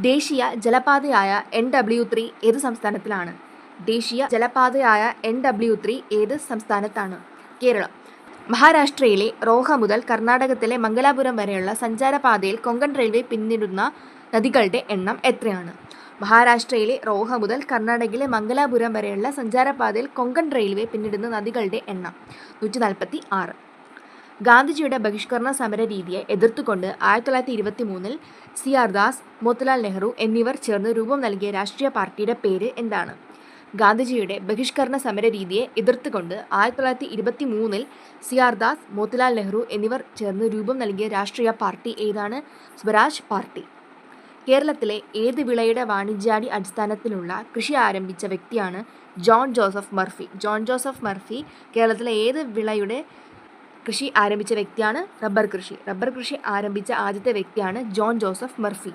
ദേശീയ ജലപാതയായ NW3 ഏത് സംസ്ഥാനത്തിലാണ്? ദേശീയ ജലപാതയായ NW3 ഏത് സംസ്ഥാനത്താണ്? കേരളം. മഹാരാഷ്ട്രയിലെ റോഹ മുതൽ കർണാടകത്തിലെ മംഗലാപുരം വരെയുള്ള സഞ്ചാരപാതയിൽ കൊങ്കൺ റെയിൽവേ പിന്നിടുന്ന നദികളുടെ എണ്ണം എത്രയാണ്? മഹാരാഷ്ട്രയിലെ റോഹ മുതൽ കർണാടകയിലെ മംഗലാപുരം വരെയുള്ള സഞ്ചാരപാതയിൽ കൊങ്കൺ റെയിൽവേ പിന്നിടുന്ന നദികളുടെ എണ്ണം 146. ഗാന്ധിജിയുടെ ബഹിഷ്കരണ സമര രീതിയെ എതിർത്തുകൊണ്ട് 1923 CR ദാസ്, മോത്തിലാൽ നെഹ്റു എന്നിവർ ചേർന്ന് രൂപം നൽകിയ രാഷ്ട്രീയ പാർട്ടിയുടെ പേര് എന്താണ്? ഗാന്ധിജിയുടെ ബഹിഷ്കരണ സമര രീതിയെ എതിർത്തുകൊണ്ട് 1923 CR ദാസ്, മോത്തിലാൽ നെഹ്റു എന്നിവർ ചേർന്ന് രൂപം നൽകിയ രാഷ്ട്രീയ പാർട്ടി ഏതാണ്? സ്വരാജ് പാർട്ടി. കേരളത്തിലെ ഏത് വിളയുടെ വാണിജ്യാടി അടിസ്ഥാനത്തിലുള്ള കൃഷി ആരംഭിച്ച വ്യക്തിയാണ് John Joseph Murphy? John Joseph Murphy കേരളത്തിലെ ഏത് വിളയുടെ കൃഷി ആരംഭിച്ച വ്യക്തിയാണ്? റബ്ബർ കൃഷി. റബ്ബർ കൃഷി ആരംഭിച്ച ആദ്യത്തെ വ്യക്തിയാണ് ജോൺ ജോസഫ് മർഫി.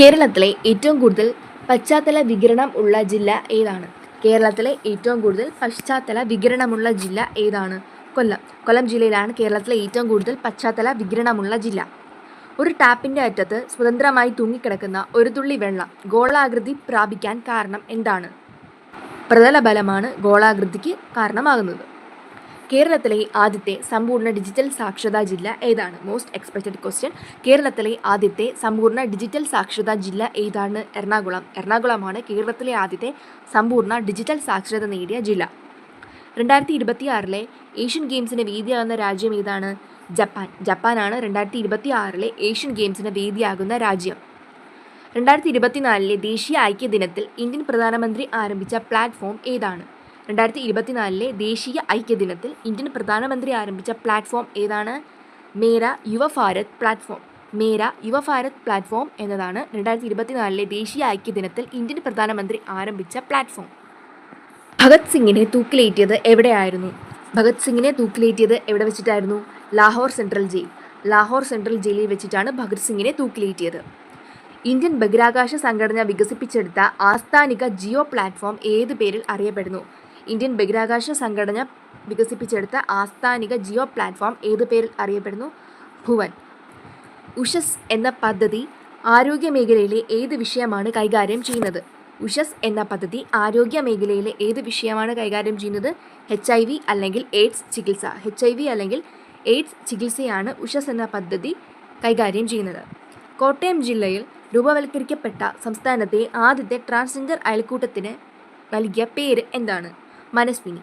കേരളത്തിലെ ഏറ്റവും കൂടുതൽ പശ്ചാത്തല വികിരണം ഉള്ള ജില്ല ഏതാണ്? കേരളത്തിലെ ഏറ്റവും കൂടുതൽ പശ്ചാത്തല വികിരണമുള്ള ജില്ല ഏതാണ്? കൊല്ലം. കൊല്ലം ജില്ലയിലാണ് കേരളത്തിലെ ഏറ്റവും കൂടുതൽ പശ്ചാത്തല വികിരണമുള്ള ജില്ല. ഒരു ടാപ്പിൻ്റെ അറ്റത്ത് സ്വതന്ത്രമായി തൂങ്ങിക്കിടക്കുന്ന ഒരു തുള്ളി വെള്ളം ഗോളാകൃതി പ്രാപിക്കാൻ കാരണം എന്താണ്? പ്രതലബലമാണ് ഗോളാകൃതിക്ക് കാരണമാകുന്നത്. കേരളത്തിലെ ആദ്യത്തെ സമ്പൂർണ്ണ ഡിജിറ്റൽ സാക്ഷരതാ ജില്ല ഏതാണ്? Most expected question. കേരളത്തിലെ ആദ്യത്തെ സമ്പൂർണ്ണ ഡിജിറ്റൽ സാക്ഷരതാ ജില്ല ഏതാണ്? എറണാകുളം. എറണാകുളമാണ് കേരളത്തിലെ ആദ്യത്തെ സമ്പൂർണ്ണ ഡിജിറ്റൽ സാക്ഷരത നേടിയ ജില്ല. 2026 ഏഷ്യൻ ഗെയിംസിന് വേദിയാകുന്ന രാജ്യം ഏതാണ്? ജപ്പാൻ. ജപ്പാനാണ് 2026 ഏഷ്യൻ ഗെയിംസിന് വേദിയാകുന്ന രാജ്യം. 2024 ദേശീയ ഐക്യദിനത്തിൽ ഇന്ത്യൻ പ്രധാനമന്ത്രി ആരംഭിച്ച പ്ലാറ്റ്ഫോം ഏതാണ്? 2024 ദേശീയ ഐക്യദിനത്തിൽ ഇന്ത്യൻ പ്രധാനമന്ത്രി ആരംഭിച്ച പ്ലാറ്റ്ഫോം ഏതാണ്? മേര യുവഭാരത് പ്ലാറ്റ്ഫോം. മേര യുവഭാരത് പ്ലാറ്റ്ഫോം എന്നതാണ് 2024 ദേശീയ ഐക്യദിനത്തിൽ ഇന്ത്യൻ പ്രധാനമന്ത്രി ആരംഭിച്ച പ്ലാറ്റ്ഫോം. ഭഗത് സിംഗിനെ തൂക്കിലേറ്റിയത് എവിടെയായിരുന്നു? ഭഗത് സിംഗിനെ തൂക്കിലേറ്റിയത് എവിടെ വെച്ചിട്ടായിരുന്നു? Lahore central jail. Lahore central ജയിലിൽ വെച്ചിട്ടാണ് ഭഗത് സിംഗിനെ തൂക്കിലേറ്റിയത്. ഇന്ത്യൻ ബഹിരാകാശ സംഘടന വികസിപ്പിച്ചെടുത്ത ആസ്ഥാനിക ജിയോ പ്ലാറ്റ്ഫോം ഏത് പേരിൽ അറിയപ്പെടുന്നു? ഇന്ത്യൻ ബഹിരാകാശ സംഘടന വികസിപ്പിച്ചെടുത്ത ആസ്ഥാനിക ജിയോ പ്ലാറ്റ്ഫോം ഏത് പേരിൽ അറിയപ്പെടുന്നു? ഭുവൻ. ഉഷസ് എന്ന പദ്ധതി ആരോഗ്യ മേഖലയിലെ ഏത് വിഷയമാണ് കൈകാര്യം ചെയ്യുന്നത്? ഉഷസ് എന്ന പദ്ധതി ആരോഗ്യ മേഖലയിലെ ഏത് വിഷയമാണ് കൈകാര്യം ചെയ്യുന്നത്? HIV അല്ലെങ്കിൽ എയ്ഡ്സ് ചികിത്സ. HIV അല്ലെങ്കിൽ എയ്ഡ്സ് ചികിത്സയാണ് ഉഷസ് എന്ന പദ്ധതി കൈകാര്യം ചെയ്യുന്നത്. കോട്ടയം ജില്ലയിൽ രൂപവൽക്കരിക്കപ്പെട്ട സംസ്ഥാനത്തെ ആദ്യത്തെ ട്രാൻസ്ജെൻഡർ അയൽക്കൂട്ടത്തിന് നൽകിയ പേര് എന്താണ്? മനസ്വിനി.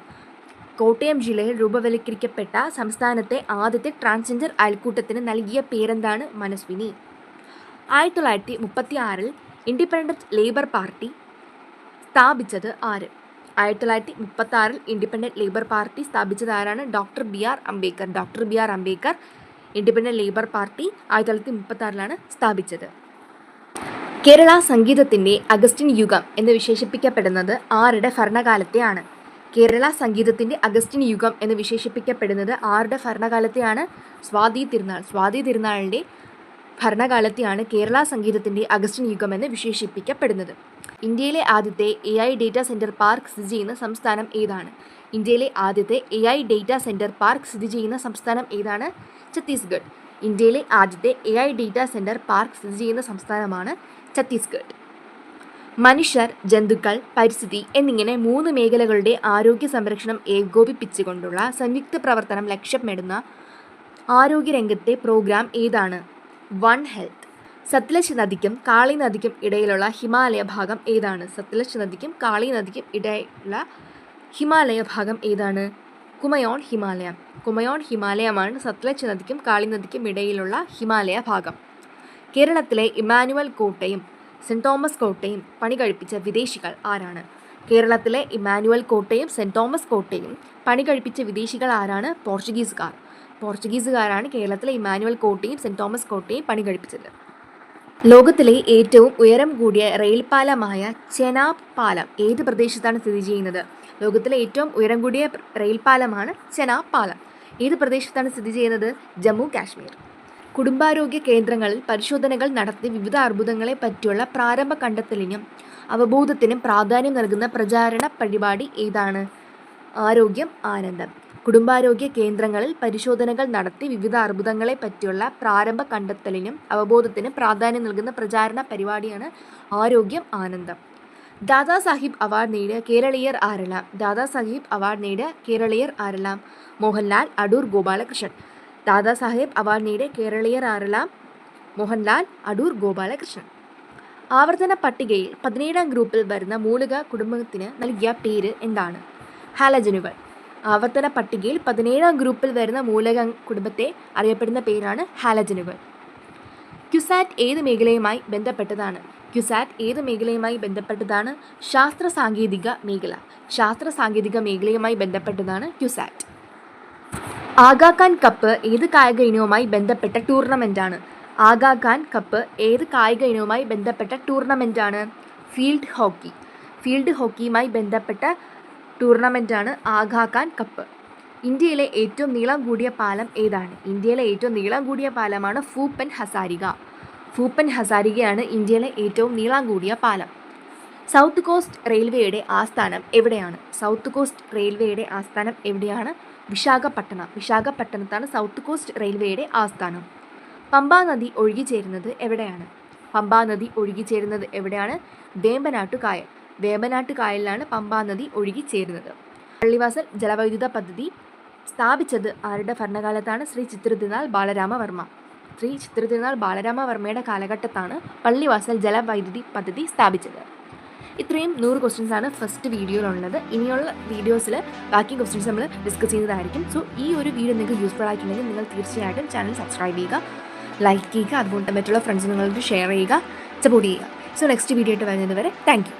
കോട്ടയം ജില്ലയിൽ രൂപവൽക്കരിക്കപ്പെട്ട സംസ്ഥാനത്തെ ആദ്യത്തെ ട്രാൻസ്ജെൻഡർ അയൽക്കൂട്ടത്തിന് നൽകിയ പേരെന്താണ്? മനസ്വിനി. 1936 ഇൻഡിപെൻഡൻറ്റ് ലേബർ പാർട്ടി സ്ഥാപിച്ചത് ആര്? 1936 ഇൻഡിപെൻഡൻറ്റ് ലേബർ പാർട്ടി സ്ഥാപിച്ചത് ആരാണ്? Doctor BR Ambedkar. Doctor BR Ambedkar independent labour party 1936 സ്ഥാപിച്ചത്. കേരള സംഗീതത്തിൻ്റെ അഗസ്റ്റിൻ യുഗം എന്ന് വിശേഷിപ്പിക്കപ്പെടുന്നത് ആരുടെ ഭരണകാലത്തെയാണ്? കേരള സംഗീതത്തിൻ്റെ അഗസ്റ്റിൻ യുഗം എന്ന് വിശേഷിപ്പിക്കപ്പെടുന്നത് ആരുടെ ഭരണകാലത്തെയാണ്? സ്വാതി തിരുനാൾ. സ്വാതി തിരുനാളിൻ്റെ ഭരണകാലത്തെയാണ് കേരള സംഗീതത്തിൻ്റെ അഗസ്റ്റിൻ യുഗം എന്ന് വിശേഷിപ്പിക്കപ്പെടുന്നത്. ഇന്ത്യയിലെ ആദ്യത്തെ AI ഡേറ്റാ സെൻറ്റർ പാർക്ക് സ്ഥിതി ചെയ്യുന്ന സംസ്ഥാനം ഏതാണ്? ഇന്ത്യയിലെ ആദ്യത്തെ AI ഡേറ്റാ സെൻറ്റർ പാർക്ക് സ്ഥിതി ചെയ്യുന്ന സംസ്ഥാനം ഏതാണ്? ഛത്തീസ്ഗഡ്. ഇന്ത്യയിലെ ആദ്യത്തെ AI ഡേറ്റാ സെൻറ്റർ പാർക്ക് സ്ഥിതി ചെയ്യുന്ന സംസ്ഥാനമാണ് ഛത്തീസ്ഗഡ്. മനുഷ്യർ, ജന്തുക്കൾ, പരിസ്ഥിതി എന്നിങ്ങനെ 3 മേഖലകളുടെ ആരോഗ്യ സംരക്ഷണം ഏകോപിപ്പിച്ചുകൊണ്ടുള്ള സംയുക്ത പ്രവർത്തനം ലക്ഷ്യമിടുന്ന ആരോഗ്യരംഗത്തെ പ്രോഗ്രാം ഏതാണ്? One health. സത്ലജ് നദിക്കും കാളി നദിക്കും ഇടയിലുള്ള ഹിമാലയ ഭാഗം ഏതാണ്? സത്ലജ് നദിക്കും കാളി നദിക്കും ഇടയിലുള്ള ഹിമാലയ ഭാഗം ഏതാണ്? കുമയോൺ ഹിമാലയം. കുമയോൺ ഹിമാലയമാണ് സത്ലജ് നദിക്കും കാളി നദിക്കും ഇടയിലുള്ള ഹിമാലയ ഭാഗം. കേരളത്തിലെ ഇമ്മാനുവൽ കോട്ടയും സെൻറ് തോമസ് കോട്ടയും പണി കഴിപ്പിച്ച വിദേശികൾ ആരാണ്? കേരളത്തിലെ ഇമ്മാനുവൽ കോട്ടയും സെൻറ് തോമസ് കോട്ടയും പണി കഴിപ്പിച്ച വിദേശികൾ ആരാണ്? പോർച്ചുഗീസുകാർ. പോർച്ചുഗീസുകാരാണ് കേരളത്തിലെ ഇമ്മാനുവൽ കോട്ടയും സെൻറ് തോമസ് കോട്ടയും പണി കഴിപ്പിച്ചത്. ലോകത്തിലെ ഏറ്റവും ഉയരം കൂടിയ റെയിൽ പാലമായ ചെനാബ് പാലം ഏത് പ്രദേശത്താണ് സ്ഥിതി ചെയ്യുന്നത്? ലോകത്തിലെ ഏറ്റവും ഉയരം കൂടിയ റെയിൽ പാലമാണ് ചെനാബ് പാലം. ഏത് പ്രദേശത്താണ് സ്ഥിതി ചെയ്യുന്നത്? ജമ്മു കാശ്മീർ. കുടുംബാരോഗ്യ കേന്ദ്രങ്ങളിൽ പരിശോധനകൾ നടത്തി വിവിധ അർബുദങ്ങളെ പറ്റിയുള്ള പ്രാരംഭ കണ്ടെത്തലിനും അവബോധത്തിനും പ്രാധാന്യം നൽകുന്ന പ്രചാരണ പരിപാടി ഏതാണ്? ആരോഗ്യം ആനന്ദം. കുടുംബാരോഗ്യ കേന്ദ്രങ്ങളിൽ പരിശോധനകൾ നടത്തി വിവിധ അർബുദങ്ങളെ പറ്റിയുള്ള പ്രാരംഭ കണ്ടെത്തലിനും അവബോധത്തിനും പ്രാധാന്യം നൽകുന്ന പ്രചാരണ പരിപാടിയാണ് ആരോഗ്യം ആനന്ദം. ദാദാ സാഹിബ് അവാർഡ് നേടിയ കേരളീയർ ആരെല്ലാം? ദാദാ സാഹിബ് അവാർഡ് നേടിയ കേരളീയർ ആരെല്ലാം? മോഹൻലാൽ, അടൂർ ഗോപാലകൃഷ്ണൻ. ദാദാ സാഹിബ് അവാർഡ് നേടിയ കേരളീയർ ആരെല്ലാം? മോഹൻലാൽ, അടൂർ ഗോപാലകൃഷ്ണൻ. ആവർത്തന പട്ടികയിൽ 17ാം ഗ്രൂപ്പിൽ വരുന്ന മൂലക കുടുംബത്തിന് നൽകിയ പേര് എന്താണ്? ഹാലജനുകൾ. ആവർത്തന പട്ടികയിൽ 17ാം ഗ്രൂപ്പിൽ വരുന്ന മൂലക കുടുംബത്തെ അറിയപ്പെടുന്ന പേരാണ് ഹാലജനുകൾ. ക്യുസാറ്റ് ഏത് മേഖലയുമായി ബന്ധപ്പെട്ടതാണ്? ക്യുസാറ്റ് ഏത് മേഖലയുമായി ബന്ധപ്പെട്ടതാണ്? ശാസ്ത്ര സാങ്കേതിക മേഖല. ശാസ്ത്ര സാങ്കേതിക മേഖലയുമായി ബന്ധപ്പെട്ടതാണ് ക്യുസാറ്റ്. ആഗാഖാൻ കപ്പ് ഏത് കായിക ഇനവുമായി ബന്ധപ്പെട്ട ടൂർണമെൻ്റാണ്? ആഗാഖാൻ കപ്പ് ഏത് കായിക ഇനവുമായി ബന്ധപ്പെട്ട ടൂർണമെൻ്റാണ്? Field hockey. ഫീൽഡ് ഹോക്കിയുമായി ബന്ധപ്പെട്ട ടൂർണമെൻ്റാണ് ആഗാഖാൻ കപ്പ്. ഇന്ത്യയിലെ ഏറ്റവും നീളം കൂടിയ പാലം ഏതാണ്? ഇന്ത്യയിലെ ഏറ്റവും നീളം കൂടിയ പാലമാണ് ഭൂപൻ ഹസാരിക. ഭൂപൻ ഹസാരികയാണ് ഇന്ത്യയിലെ ഏറ്റവും നീളം കൂടിയ പാലം. സൗത്ത് കോസ്റ്റ് റെയിൽവേയുടെ ആസ്ഥാനം എവിടെയാണ്? സൗത്ത് കോസ്റ്റ് റെയിൽവേയുടെ ആസ്ഥാനം എവിടെയാണ്? വിശാഖപട്ടണം. വിശാഖപട്ടണത്താണ് സൗത്ത് കോസ്റ്റ് റെയിൽവേയുടെ ആസ്ഥാനം. പമ്പാ നദി ഒഴുകിച്ചേരുന്നത് എവിടെയാണ്? പമ്പാ നദി ഒഴുകിച്ചേരുന്നത് എവിടെയാണ്? വേമ്പനാട്ടുകായൽ. വേമ്പനാട്ടുകായലിലാണ് പമ്പാ നദി ഒഴുകിച്ചേരുന്നത്. പള്ളിവാസൽ ജലവൈദ്യുത പദ്ധതി സ്ഥാപിച്ചത് ആരുടെ ഭരണകാലത്താണ്? ശ്രീ ചിത്രതിരുനാൾ ബാലരാമവർമ്മ. ശ്രീ ചിത്രതിരുനാൾ ബാലരാമവർമ്മയുടെ കാലഘട്ടത്താണ് പള്ളിവാസൽ ജലവൈദ്യുതി പദ്ധതി സ്ഥാപിച്ചത്. ഇത്രയും 100 ക്വസ്റ്റ്യൻസാണ് ഫസ്റ്റ് വീഡിയോയിലുള്ളത്. ഇനിയുള്ള വീഡിയോസിൽ ബാക്കി ക്വസ്റ്റ്യൻസ് നമ്മൾ ഡിസ്കസ് ചെയ്യുന്നതായിരിക്കും. സോ ഈ ഒരു വീഡിയോ നിങ്ങൾക്ക് യൂസ്ഫുൾ ആയിട്ടുണ്ടെങ്കിൽ നിങ്ങൾ തീർച്ചയായിട്ടും ചാനൽ സബ്സ്ക്രൈബ് ചെയ്യുക, ലൈക്ക് ചെയ്യുക, അതുപോലെ മറ്റുള്ള ഫ്രണ്ട്സ് നിങ്ങൾക്ക് ഷെയർ ചെയ്യുക, സപ്പോർട്ട് ചെയ്യുക. സോ നെക്സ്റ്റ് വീഡിയോ ആയിട്ട് വരുന്നത് വരെ താങ്ക് യു.